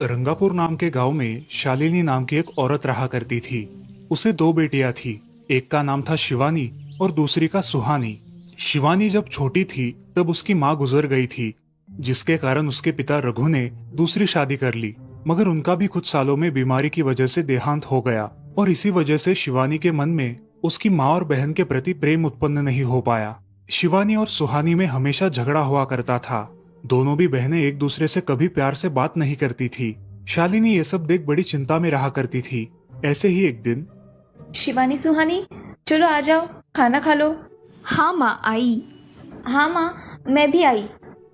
रंगापुर नाम के गांव में शालिनी नाम की एक औरत रहा करती थी। उसे दो बेटियां थी। एक का नाम था शिवानी और दूसरी का सुहानी। शिवानी जब छोटी थी तब उसकी माँ गुजर गई थी, जिसके कारण उसके पिता रघु ने दूसरी शादी कर ली। मगर उनका भी कुछ सालों में बीमारी की वजह से देहांत हो गया और इसी वजह से शिवानी के मन में उसकी माँ और बहन के प्रति प्रेम उत्पन्न नहीं हो पाया। शिवानी और सुहानी में हमेशा झगड़ा हुआ करता था। दोनों भी बहनें एक दूसरे से कभी प्यार से बात नहीं करती थी। शालिनी ये सब देख बड़ी चिंता में रहा करती थी। ऐसे ही एक दिन शिवानी सुहानी, चलो आ जाओ, खाना खा लो। हाँ माँ आई। हाँ माँ, मैं भी आई।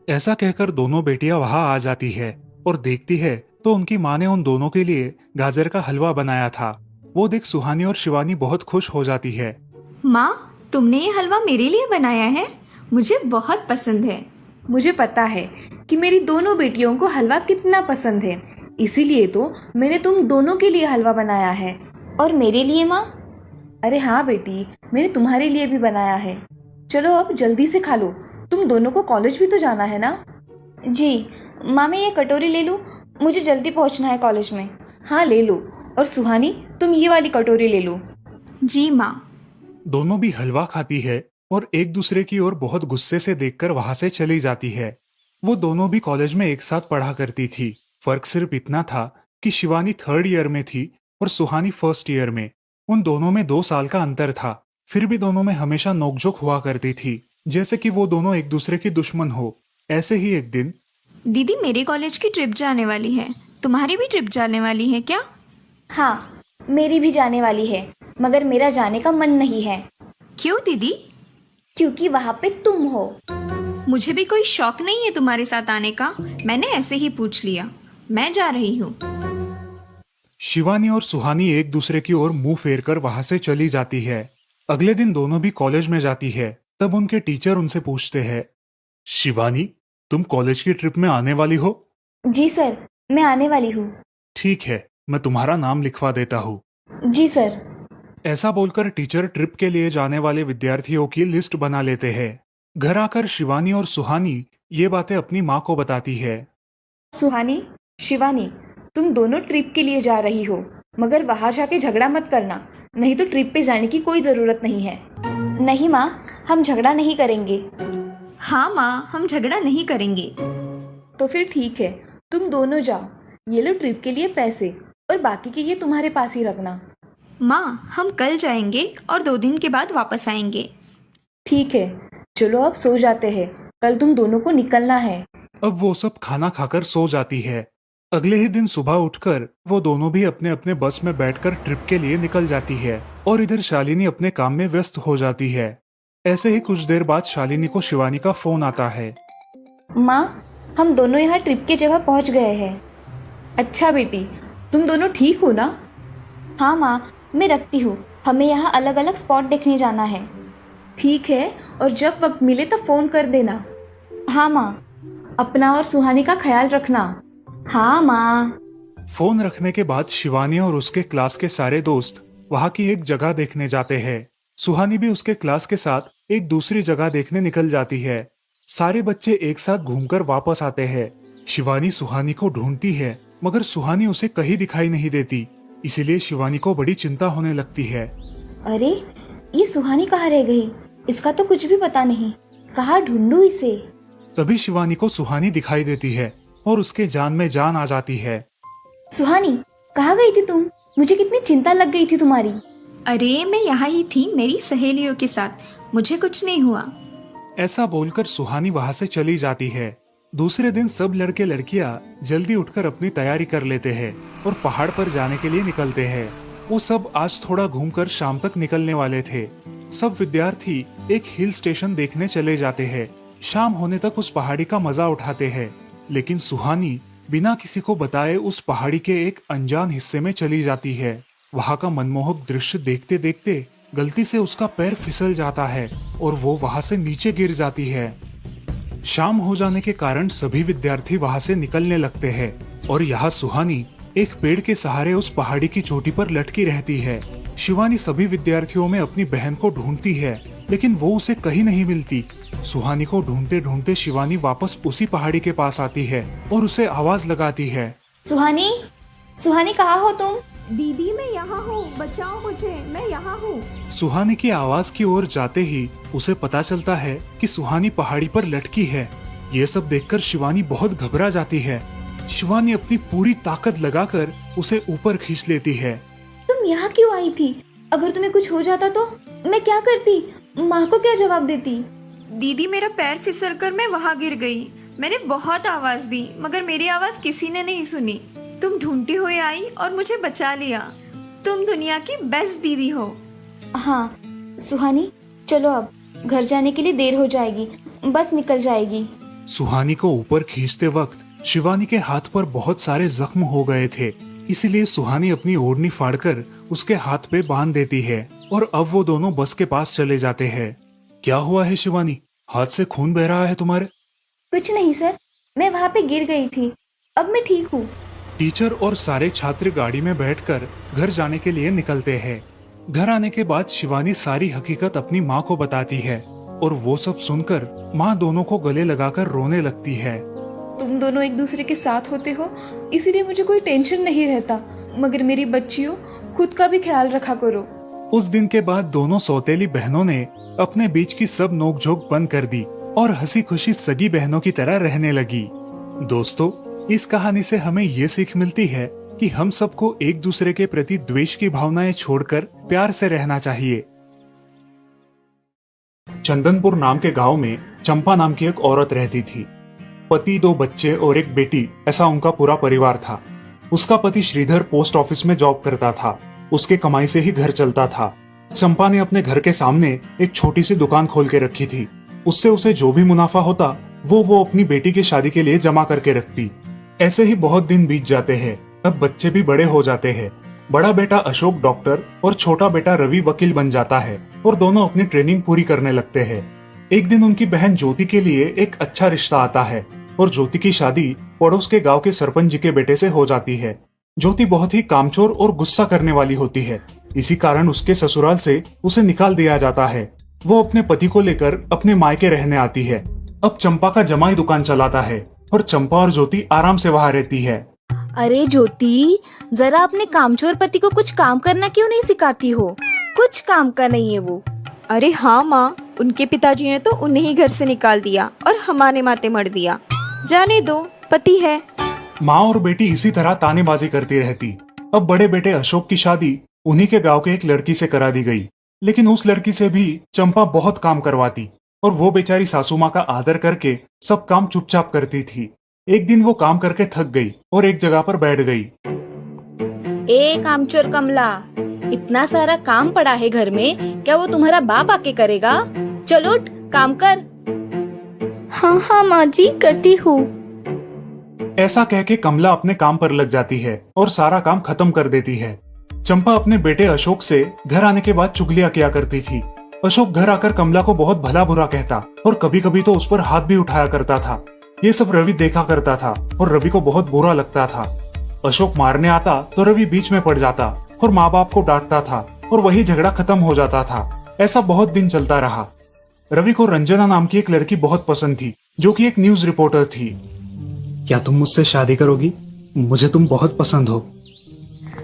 ऐसा कहकर दोनों बेटियां वहां आ जाती है और देखती है तो उनकी माँ ने उन दोनों के लिए गाजर का हलवा बनाया था। वो देख सुहानी और शिवानी बहुत खुश हो जाती है। माँ, तुमने ये हलवा मेरे लिए बनाया है? मुझे बहुत पसंद है। मुझे पता है कि मेरी दोनों बेटियों को हलवा कितना पसंद है, इसीलिए तो मैंने तुम दोनों के लिए हलवा बनाया है। और मेरे लिए माँ? अरे हाँ बेटी, मैंने तुम्हारे लिए भी बनाया है। चलो अब जल्दी से खा लो, तुम दोनों को कॉलेज भी तो जाना है ना। जी माँ, मैं ये कटोरी ले लूँ? मुझे जल्दी पहुँचना है कॉलेज में। हाँ ले लो। और सुहानी, तुम ये वाली कटोरी ले लो। जी माँ। दोनों भी हलवा खाती है और एक दूसरे की ओर बहुत गुस्से से देखकर वहां से चली जाती है। वो दोनों भी कॉलेज में एक साथ पढ़ा करती थी। फर्क सिर्फ इतना था कि शिवानी 3rd ईयर में थी और सुहानी 1st ईयर में। उन दोनों में 2 साल का अंतर था। फिर भी दोनों में हमेशा नोकझोंक हुआ करती थी, जैसे कि वो दोनों एक दूसरे की दुश्मन हो। ऐसे ही एक दिन दीदी, मेरे कॉलेज की ट्रिप जाने वाली है। तुम्हारी भी ट्रिप जाने वाली है क्या? हाँ, मेरी भी जाने वाली है, मगर मेरा जाने का मन नहीं है। क्यों दीदी? क्योंकि वहाँ पे तुम हो। मुझे भी कोई शौक नहीं है तुम्हारे साथ आने का। मैंने ऐसे ही पूछ लिया। मैं जा रही हूँ। शिवानी और सुहानी एक दूसरे की ओर मुंह फेरकर वहां से चली जाती है। अगले दिन दोनों भी कॉलेज में जाती है। तब उनके टीचर उनसे पूछते हैं, शिवानी, तुम कॉलेज की ट्रिप में आने वाली हो? जी सर, मैं आने वाली हूँ। ठीक है, मैं तुम्हारा नाम लिखवा देता हूँ। जी सर। ऐसा बोलकर टीचर ट्रिप के लिए जाने वाले विद्यार्थियों की लिस्ट बना लेते हैं। घर आकर शिवानी और सुहानी ये बातें अपनी माँ को बताती है। सुहानी, शिवानी, तुम दोनों ट्रिप के लिए जा रही हो, मगर वहां जाके झगड़ा मत करना, नहीं तो ट्रिप पे जाने की कोई जरूरत नहीं है। नहीं माँ, हम झगड़ा नहीं करेंगे। हाँ माँ, हम झगड़ा नहीं करेंगे। तो फिर ठीक है, तुम दोनों जाओ। ये लो ट्रिप के लिए पैसे, और बाकी के ये तुम्हारे पास ही रखना। माँ, हम कल जाएंगे और 2 दिन के बाद वापस आएंगे। ठीक है, चलो अब सो जाते हैं, कल तुम दोनों को निकलना है। अब वो सब खाना खाकर सो जाती है। अगले ही दिन सुबह उठकर वो दोनों भी अपने अपने बस में बैठकर ट्रिप के लिए निकल जाती है और इधर शालिनी अपने काम में व्यस्त हो जाती है। ऐसे ही कुछ देर बाद शालिनी को शिवानी का फोन आता है। माँ, हम दोनों यहाँ ट्रिप की जगह पहुँच गए हैं। अच्छा बेटी, तुम दोनों ठीक हो ना? हाँ माँ, मैं रखती हूँ, हमें यहाँ अलग अलग स्पॉट देखने जाना है। ठीक है, और जब वक्त मिले तो फ़ोन कर देना। हाँ माँ, अपना और सुहानी का ख्याल रखना। हाँ माँ। फोन रखने के बाद शिवानी और उसके क्लास के सारे दोस्त वहाँ की एक जगह देखने जाते हैं। सुहानी भी उसके क्लास के साथ एक दूसरी जगह देखने निकल जाती है। सारे बच्चे एक साथ घूमकर वापस आते हैं। शिवानी सुहानी को ढूंढती है, मगर सुहानी उसे कहीं दिखाई नहीं देती। इसीलिए शिवानी को बड़ी चिंता होने लगती है। अरे, ये सुहानी कहाँ रह गई? इसका तो कुछ भी पता नहीं, कहाँ ढूंढूं इसे? तभी शिवानी को सुहानी दिखाई देती है और उसके जान में जान आ जाती है। सुहानी, कहाँ गई थी तुम? मुझे कितनी चिंता लग गई थी तुम्हारी। अरे, मैं यहाँ ही थी मेरी सहेलियों के साथ। मुझे कुछ नहीं हुआ। ऐसा बोलकर सुहानी वहाँ से चली जाती है। दूसरे दिन सब लड़के लड़कियाँ जल्दी उठकर अपनी तैयारी कर लेते हैं और पहाड़ पर जाने के लिए निकलते हैं। वो सब आज थोड़ा घूमकर शाम तक निकलने वाले थे। सब विद्यार्थी एक हिल स्टेशन देखने चले जाते हैं। शाम होने तक उस पहाड़ी का मजा उठाते हैं, लेकिन सुहानी बिना किसी को बताए उस पहाड़ी के एक अनजान हिस्से में चली जाती है। वहाँ का मनमोहक दृश्य देखते देखते गलती से उसका पैर फिसल जाता है और वो वहाँ से नीचे गिर जाती है। शाम हो जाने के कारण सभी विद्यार्थी वहाँ से निकलने लगते हैं और यहाँ सुहानी एक पेड़ के सहारे उस पहाड़ी की चोटी पर लटकी रहती है। शिवानी सभी विद्यार्थियों में अपनी बहन को ढूंढती है, लेकिन वो उसे कहीं नहीं मिलती। सुहानी को ढूंढते ढूंढते शिवानी वापस उसी पहाड़ी के पास आती है और उसे आवाज लगाती है। सुहानी, सुहानी कहाँ हो तुम? दीदी मैं यहाँ हूँ, बचाओ मुझे, मैं यहाँ हूँ। सुहानी की आवाज की ओर जाते ही उसे पता चलता है कि सुहानी पहाड़ी पर लटकी है। ये सब देखकर शिवानी बहुत घबरा जाती है। शिवानी अपनी पूरी ताकत लगाकर उसे ऊपर खींच लेती है। तुम यहाँ क्यों आई थी? अगर तुम्हें कुछ हो जाता तो मैं क्या करती? माँ को क्या जवाब देती? दीदी मेरा पैर फिसल कर मैं वहाँ गिर गई। मैंने बहुत आवाज दी मगर मेरी आवाज किसी ने नहीं सुनी। तुम ढूंढती हुई आई और मुझे बचा लिया। तुम दुनिया की बेस्ट दीदी हो। हाँ सुहानी, चलो अब घर जाने के लिए देर हो जाएगी, बस निकल जाएगी। सुहानी को ऊपर खींचते वक्त शिवानी के हाथ पर बहुत सारे जख्म हो गए थे, इसीलिए सुहानी अपनी ओढ़नी फाड़कर उसके हाथ पे बांध देती है और अब वो दोनों बस के पास चले जाते हैं। क्या हुआ है शिवानी, हाथ से खून बह रहा है तुम्हारे? कुछ नहीं सर, मैं वहाँ पे गिर गई थी, अब मैं ठीक हूँ। टीचर और सारे छात्र गाड़ी में बैठकर घर जाने के लिए निकलते हैं। घर आने के बाद शिवानी सारी हकीकत अपनी माँ को बताती है और वो सब सुनकर माँ दोनों को गले लगाकर रोने लगती है। तुम दोनों एक दूसरे के साथ होते हो इसीलिए मुझे कोई टेंशन नहीं रहता, मगर मेरी बच्चियों खुद का भी ख्याल रखा करो। उस दिन के बाद दोनों सौतेली बहनों ने अपने बीच की सब नोकझोंक बंद कर दी और हंसी खुशी सगी बहनों की तरह रहने लगी। दोस्तों, इस कहानी से हमें ये सीख मिलती है कि हम सबको एक दूसरे के प्रति द्वेष की भावनाएं छोड़कर प्यार से रहना चाहिए। चंदनपुर नाम के गांव में चंपा नाम की एक औरत रहती थी। पति, 2 बच्चे और एक बेटी, ऐसा उनका पूरा परिवार था। उसका पति श्रीधर पोस्ट ऑफिस में जॉब करता था। उसके कमाई से ही घर चलता था। चंपा ने अपने घर के सामने एक छोटी सी दुकान खोल के रखी थी। उससे उसे जो भी मुनाफा होता वो अपनी बेटी की शादी के लिए जमा करके रखती। ऐसे ही बहुत दिन बीत जाते हैं। अब बच्चे भी बड़े हो जाते हैं। बड़ा बेटा अशोक डॉक्टर और छोटा बेटा रवि वकील बन जाता है और दोनों अपनी ट्रेनिंग पूरी करने लगते हैं। एक दिन उनकी बहन ज्योति के लिए एक अच्छा रिश्ता आता है और ज्योति की शादी पड़ोस के गांव के सरपंच जी के बेटे से हो जाती है। ज्योति बहुत ही कामचोर और गुस्सा करने वाली होती है। इसी कारण उसके ससुराल से उसे निकाल दिया जाता है। वो अपने पति को लेकर अपने मायके रहने आती है। अब चंपा का जमाई दुकान चलाता है और चंपा और ज्योति आराम से वहाँ रहती है। अरे ज्योति, जरा अपने कामचोर पति को कुछ काम करना क्यों नहीं सिखाती हो? कुछ काम का नहीं है वो। अरे हाँ माँ, उनके पिताजी ने तो उन्हें ही घर से निकाल दिया और हमारे माथे मर दिया। जाने दो, पति है। माँ और बेटी इसी तरह तानेबाजी करती रहती। अब बड़े बेटे अशोक की शादी उन्हीं के गांव के एक लड़की से करा दी गई, लेकिन उस लड़की से भी चंपा बहुत काम करवाती और वो बेचारी सासू माँ का आदर करके सब काम चुपचाप करती थी। एक दिन वो काम करके थक गई और एक जगह पर बैठ गई। ए कामचोर कमला, इतना सारा काम पड़ा है घर में, क्या वो तुम्हारा बाप आके करेगा? चलो उठ, काम कर। हाँ हाँ माँ जी, करती हूँ। ऐसा कह के कमला अपने काम पर लग जाती है और सारा काम खत्म कर देती है। चंपा अपने बेटे अशोक से घर आने के बाद चुगलियां किया करती थी। अशोक घर आकर कमला को बहुत भला बुरा कहता और कभी कभी तो उस पर हाथ भी उठाया करता था। ये सब रवि देखा करता था और रवि को बहुत बुरा लगता था। अशोक मारने आता तो रवि बीच में पड़ जाता और माँ बाप को डांटता था और वही झगड़ा खत्म हो जाता था। ऐसा बहुत दिन चलता रहा। रवि को रंजना नाम की एक लड़की बहुत पसंद थी, जो कि एक न्यूज रिपोर्टर थी। क्या तुम मुझसे शादी करोगी? मुझे तुम बहुत पसंद हो।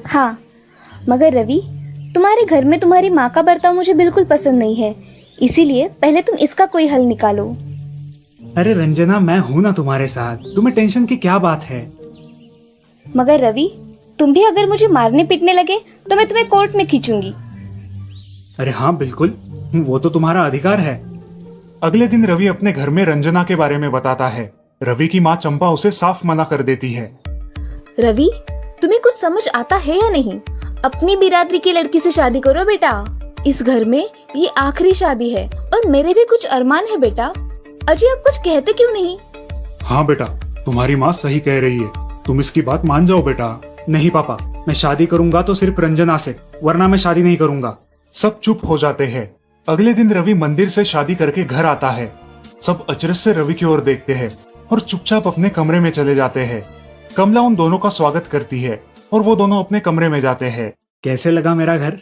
हाँ, मगर रवि, तुम्हारे घर में तुम्हारी माँ का बर्ताव मुझे बिल्कुल पसंद नहीं है, इसीलिए पहले तुम इसका कोई हल निकालो। अरे रंजना, मैं हूँ ना तुम्हारे साथ, तुम्हें टेंशन की क्या बात है? मगर रवि, तुम भी अगर मुझे मारने पीटने लगे तो मैं तुम्हें कोर्ट में खींचूंगी। अरे हाँ बिल्कुल, वो तो तुम्हारा अधिकार है। अगले दिन रवि अपने घर में रंजना के बारे में बताता है। रवि की माँ चंपा उसे साफ मना कर देती है। रवि, तुम्हें कुछ समझ आता है या नहीं? अपनी बिरादरी की लड़की से शादी करो बेटा। इस घर में ये आखिरी शादी है और मेरे भी कुछ अरमान है बेटा। अजय, आप कुछ कहते क्यों नहीं? हाँ बेटा, तुम्हारी माँ सही कह रही है, तुम इसकी बात मान जाओ बेटा। नहीं पापा, मैं शादी करूंगा तो सिर्फ रंजना से, वरना मैं शादी नहीं करूंगा। सब चुप हो जाते हैं। अगले दिन रवि मंदिर से शादी करके घर आता है। सब अचरज से रवि की ओर देखते हैं और चुपचाप अपने कमरे में चले जाते हैं। कमला उन दोनों का स्वागत करती है और वो दोनों अपने कमरे में जाते हैं। कैसे लगा मेरा घर?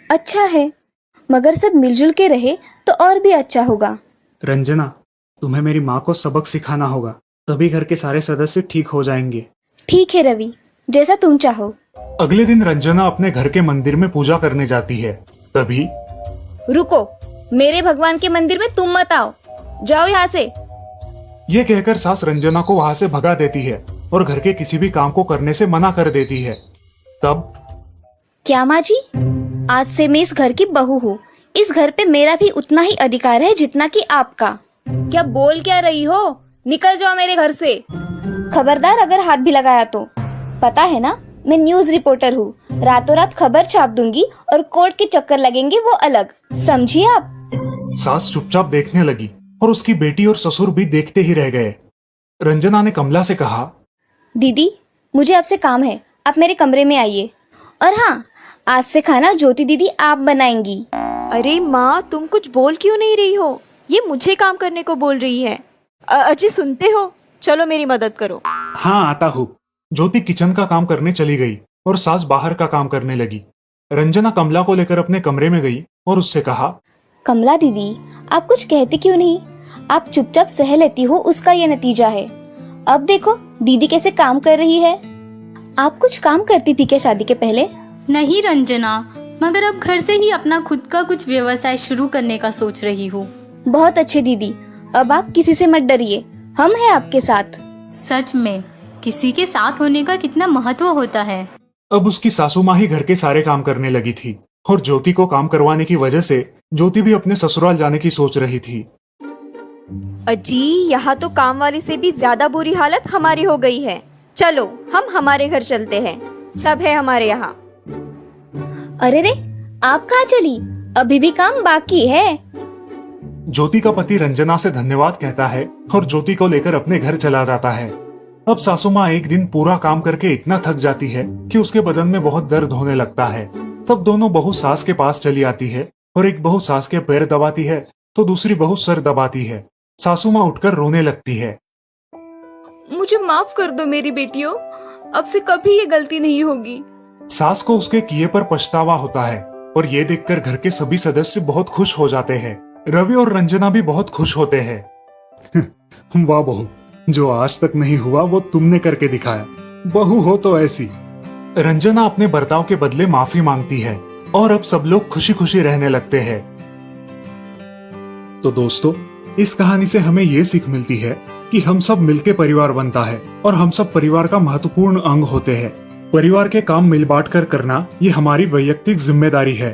अच्छा है, मगर सब मिलजुल के रहे तो और भी अच्छा होगा। रंजना, तुम्हें मेरी माँ को सबक सिखाना होगा, तभी घर के सारे सदस्य ठीक हो जाएंगे। ठीक है रवि, जैसा तुम चाहो। अगले दिन रंजना अपने घर के मंदिर में पूजा करने जाती है। तभी रुको, मेरे भगवान के मंदिर में तुम मत आओ, जाओ यहाँ से। ये कहकर सास रंजना को वहाँ से भगा देती है और घर के किसी भी काम को करने से मना कर देती है। तब क्या माँ जी, आज से मैं इस घर की बहू हूँ। इस घर पे मेरा भी उतना ही अधिकार है जितना कि आपका। क्या बोल क्या रही हो? निकल जाओ मेरे घर से। खबरदार अगर हाथ भी लगाया तो। पता है ना, मैं न्यूज रिपोर्टर हूँ। रातों रात खबर छाप दूंगी और कोर्ट के चक्कर लगेंगे वो अलग, समझिए आप। सास चुपचाप देखने लगी और उसकी बेटी और ससुर भी देखते ही रह गए। रंजना ने कमला से कहा, दीदी मुझे आपसे काम है, आप मेरे कमरे में आइए। और हाँ, आज से खाना ज्योति दीदी आप बनाएंगी। अरे माँ, तुम कुछ बोल क्यों नहीं रही हो? ये मुझे काम करने को बोल रही है। अजय सुनते हो? चलो मेरी मदद करो। हाँ आता हूँ। ज्योति किचन का काम करने चली गई और सास बाहर का काम करने लगी। रंजना कमला को लेकर अपने कमरे में गई और उससे कहा, कमला दीदी, आप कुछ कहते क्यों नहीं? आप चुपचाप सह लेती हो, उसका ये नतीजा है। अब देखो दीदी कैसे काम कर रही है। आप कुछ काम करती थी क्या शादी के पहले? नहीं रंजना, मगर अब घर से ही अपना खुद का कुछ व्यवसाय शुरू करने का सोच रही हूँ। बहुत अच्छे दीदी, अब आप किसी से मत डरिए, हम हैं आपके साथ। सच में किसी के साथ होने का कितना महत्व होता है। अब उसकी सासू माँ ही घर के सारे काम करने लगी थी और ज्योति को काम करवाने की वजह से ज्योति भी अपने ससुराल जाने की सोच रही थी। अजी, यहाँ तो काम वाली से भी ज्यादा बुरी हालत हमारी हो गई है। चलो हम हमारे घर चलते हैं, सब है हमारे यहाँ। अरे रे, आप कहाँ चली? अभी भी काम बाकी है। ज्योति का पति रंजना से धन्यवाद कहता है और ज्योति को लेकर अपने घर चला जाता है। अब सासू माँ एक दिन पूरा काम करके इतना थक जाती है कि उसके बदन में बहुत दर्द होने लगता है। तब दोनों बहू सास के पास चली आती है और एक बहू सास के पैर दबाती है तो दूसरी बहू सर दबाती है। सासू माँ उठकर रोने लगती है। मुझे माफ कर दो मेरी बेटियों, अब से कभी ये गलती नहीं होगी। सास को उसके किए पर पछतावा होता है और ये देखकर घर के सभी सदस्य बहुत खुश हो जाते हैं। रवि और रंजना भी बहुत खुश होते हैं। वाह बहू, जो आज तक नहीं हुआ वो तुमने करके दिखाया। बहू हो तो ऐसी। रंजना अपने बर्ताव के बदले माफी मांगती है और अब सब लोग खुशी खुशी रहने लगते हैं। तो दोस्तों, इस कहानी से हमें ये सीख मिलती है कि हम सब मिलके परिवार बनता है और हम सब परिवार का महत्वपूर्ण अंग होते हैं। परिवार के काम मिल बांट कर करना ये हमारी वैयक्तिक जिम्मेदारी है।